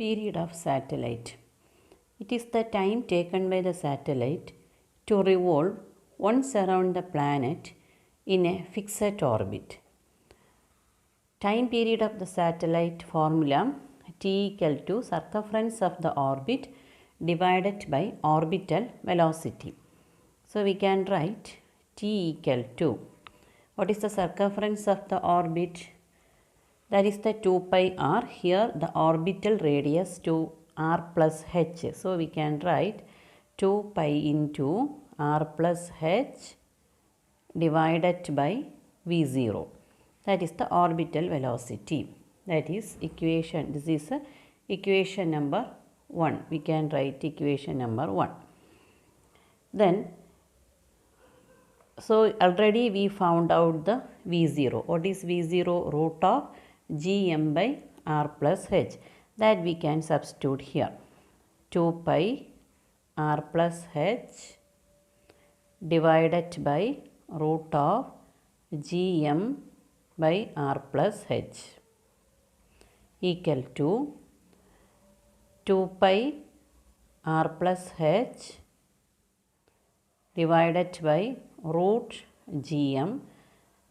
Period of satellite. It is the time taken by the satellite to revolve once around the planet in a fixed orbit. Time period of the satellite formula T equal to circumference of the orbit divided by orbital velocity. So we can write T equal to, what is the circumference of the orbit? That is the 2 pi r. Here the orbital radius to r plus h. So we can write 2 pi into r plus h divided by v0. That is the orbital velocity. That is equation. This is equation number 1. We can write equation number 1. Then, so already we found out the v0. What is v0? Root of gm by r plus h. That we can substitute here. 2 pi r plus h divided by root of gm by r plus h equal to 2 pi r plus h divided by root gm.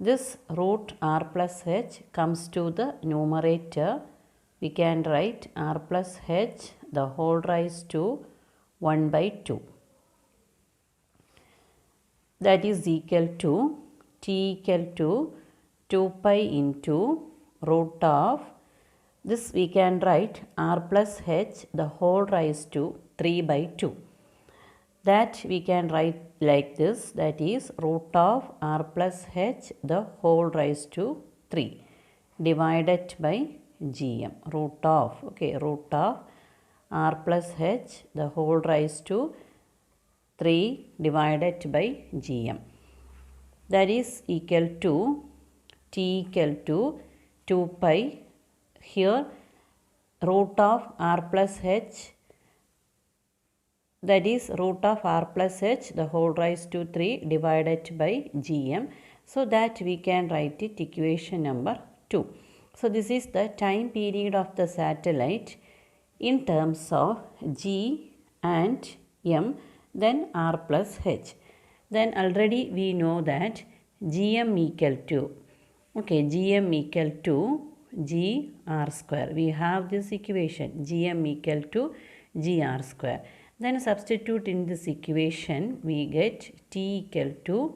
This root r plus h comes to the numerator. We can write r plus h the whole raised to 1 by 2. That is equal to T equal to 2 pi into root of, this we can write r plus h the whole raised to 3 by 2. That we can write like this, that is root of r plus h the whole raised to 3 divided by gm. Root of, okay, root of r plus h the whole raised to 3 divided by gm. That is equal to T equal to 2 pi, here root of r plus h, that is root of r plus h the whole raised to 3 divided by gm. So that we can write it equation number 2. So this is the time period of the satellite in terms of g and m, then r plus h. Then already we know that gm equal to, okay, gm equal to g r square. We have this equation gm equal to g r square. Then substitute in this equation, we get T equal to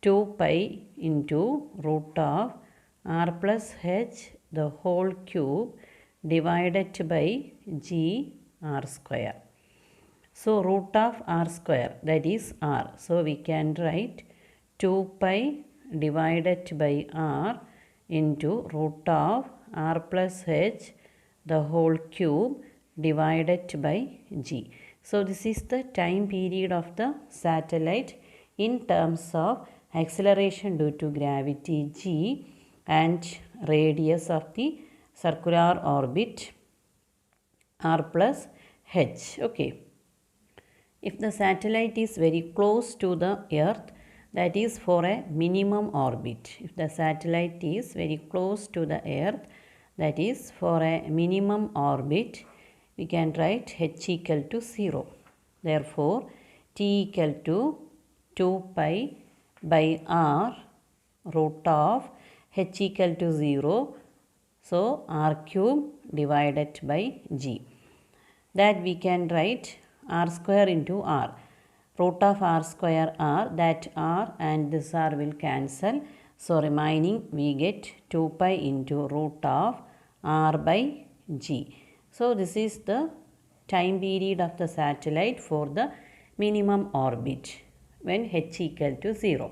2 pi into root of r plus h the whole cube divided by g r square. So root of r square, that is r. So we can write 2 pi divided by r into root of r plus h the whole cube divided by g. So this is the time period of the satellite in terms of acceleration due to gravity g and radius of the circular orbit r plus h. Okay. If the satellite is very close to the earth, that is for a minimum orbit. If the satellite is very close to the earth, that is for a minimum orbit, we can write h equal to 0. Therefore, T equal to 2 pi by r root of h equal to 0. So, r cube divided by g. That we can write r square into r. Root of r square r, that r and this r will cancel. So, remaining we get 2 pi into root of r by g. So, this is the time period of the satellite for the minimum orbit when h equal to 0.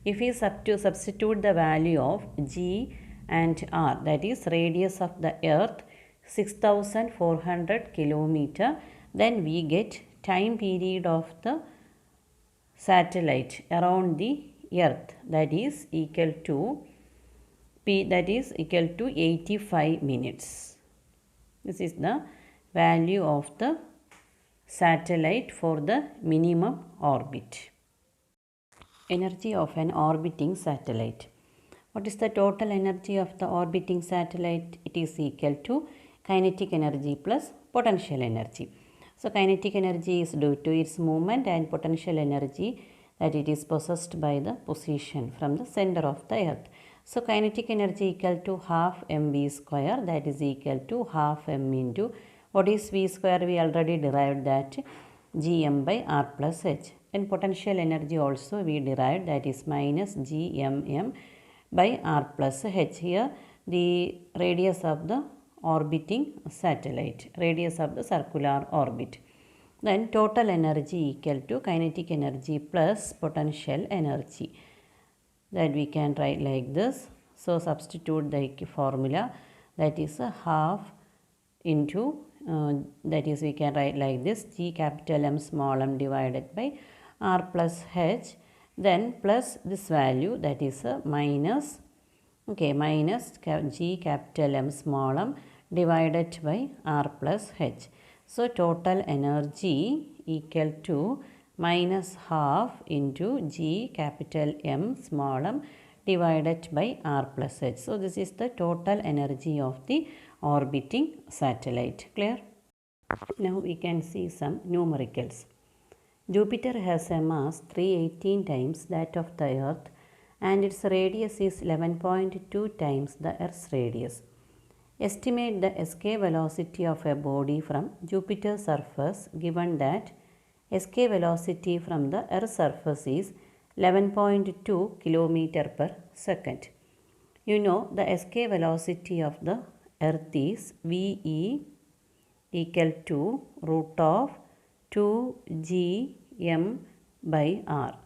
If we substitute the value of g and r, that is radius of the earth 6400 kilometer, then we get time period of the satellite around the earth, that is equal to that is equal to 85 minutes. This is the value of the satellite for the minimum orbit. Energy of an orbiting satellite. What is the total energy of the orbiting satellite? It is equal to kinetic energy plus potential energy. So kinetic energy is due to its movement and potential energy that it is possessed by the position from the center of the earth. So kinetic energy equal to half mv square, that is equal to half m into what is v square, we already derived that gm by r plus h. And potential energy also we derived, that is minus gmm by r plus h. Here the radius of the orbiting satellite, radius of the circular orbit. Then total energy equal to kinetic energy plus potential energy, that we can write like this. So substitute the formula, that is a half into that is we can write like this, G capital M small m divided by R plus H, then plus this value, that is a minus, okay, minus G capital M small m divided by R plus H. So total energy equal to minus half into G capital M small m divided by R plus H. So this is the total energy of the orbiting satellite. Clear? Now we can see some numericals. Jupiter has a mass 318 times that of the Earth and its radius is 11.2 times the Earth's radius. Estimate the escape velocity of a body from Jupiter's surface given that escape velocity from the Earth's surface is 11.2 km per second. You know the escape velocity of the Earth is VE equal to root of 2gm by r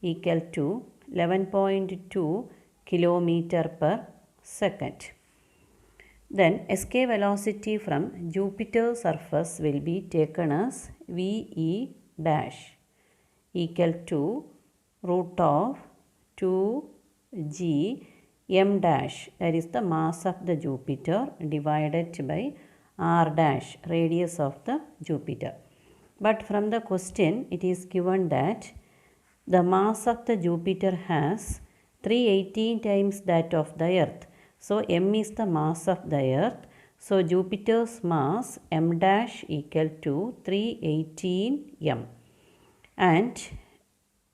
equal to 11.2 km per second. Then escape velocity from Jupiter's surface will be taken as VE dash equal to root of 2g m dash, that is the mass of the Jupiter, divided by r dash, radius of the Jupiter. But from the question it is given that the mass of the Jupiter has 318 times that of the Earth. So m is the mass of the Earth. So Jupiter's mass m dash equal to 318 m. And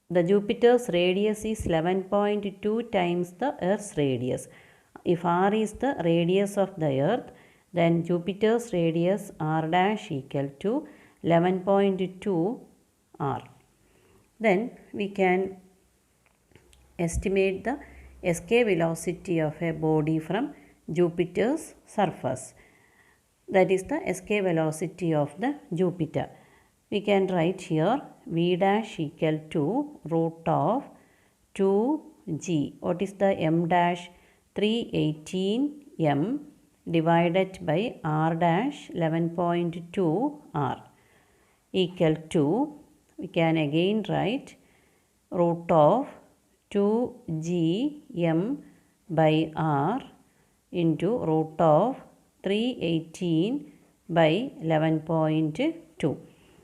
the Jupiter's radius is 11.2 times the Earth's radius. If r is the radius of the Earth, then Jupiter's radius r dash equal to 11.2 r. Then we can estimate the escape velocity of a body from Jupiter's surface. That is the escape velocity of the Jupiter. We can write here V dash equal to root of 2g. What is the m dash? 318 m divided by r dash 11.2 r equal to, we can again write root of 2g m by r into root of 318 by 11.2.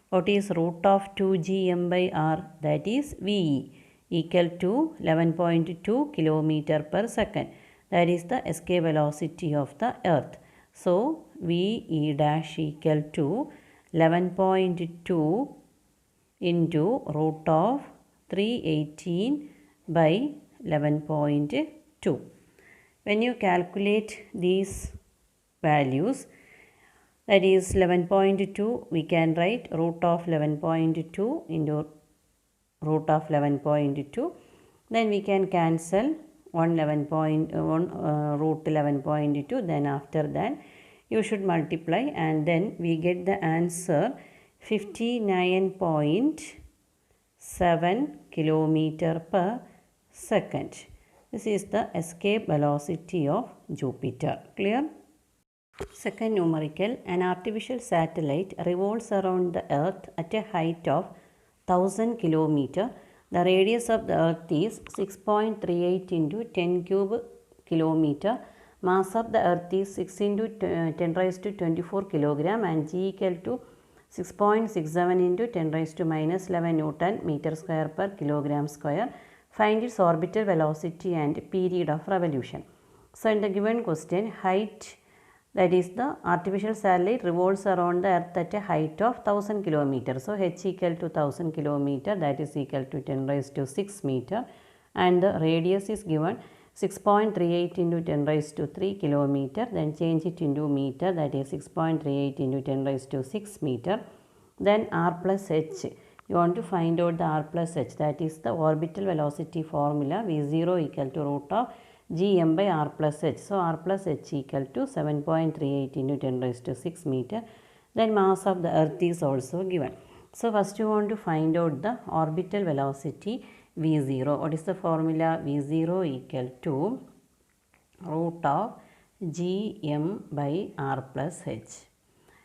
What is root of 2g m by r? That is VE equal to 11.2 km per second. That is the escape velocity of the Earth. So VE dash equal to 11.2 into root of 318 by 11.2. When you calculate these values, that is 11.2, we can write root of 11.2 into root of 11.2. Then we can cancel root 11.2. Then after that you should multiply and then we get the answer 59.7 km per second. This is the escape velocity of Jupiter. Clear? Second numerical, an artificial satellite revolves around the Earth at a height of 1000 km. The radius of the Earth is 6.38 into 10 cube km. Mass of the Earth is 6 into 10 raised to 24 kg and G equal to 6.67 into 10 raised to minus 11 Newton meter square per kilogram square. Find its orbital velocity and period of revolution. So in the given question, height That is, the artificial satellite revolves around the earth at a height of 1000 kilometers. So h equal to 1000 kilometer, that is equal to 10 raised to 6 meter, and the radius is given 6.38 into 10 raised to 3 kilometer. Then change it into meter, that is 6.38 into 10 raised to 6 meter. Then r plus h, you want to find out the r plus h, that is the orbital velocity formula, v0 equal to root of gm by r plus h. So r plus h equal to 7.38 into 10 raised to 6 meter. Then mass of the earth is also given. So first you want to find out the orbital velocity v0. What is the formula? v0 equal to root of gm by r plus h.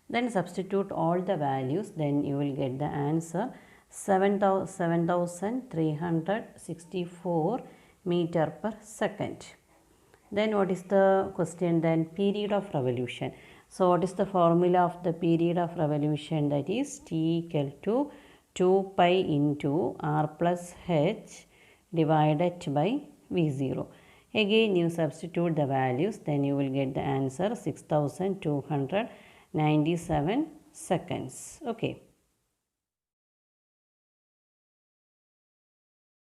Then substitute all the values, then you will get the answer 7364 meter per second. Then what is the question? Then period of revolution. So what is the formula of the period of revolution? That is t equal to 2 pi into r plus h divided by v0. Again you substitute the values, then you will get the answer 6297 seconds. Okay.